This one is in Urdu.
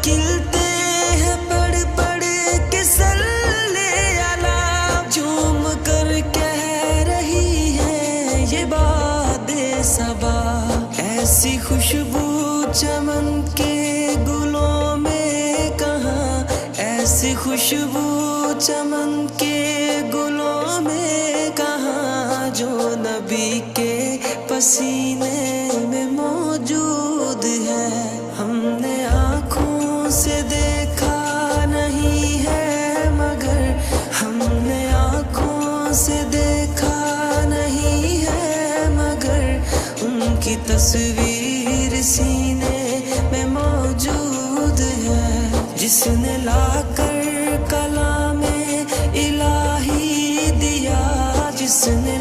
کھلتے ہیں پڑھ پڑھ کے صلی علی، جھوم کر کہہ رہی ہے یہ باد صبا، ایسی خوشبو چمن کے گلوں میں کہاں، ایسی خوشبو چمن کے گلوں میں کہاں، جو نبی کے پسینے میں موجود ہے۔ ہم نے آنکھوں سے دیکھا نہیں ہے مگر، ہم نے آنکھوں سے دیکھا نہیں ہے مگر، ان کی تصویر سینے میں موجود ہے۔ جس نے لا کر کلام الہی دیا، جس نے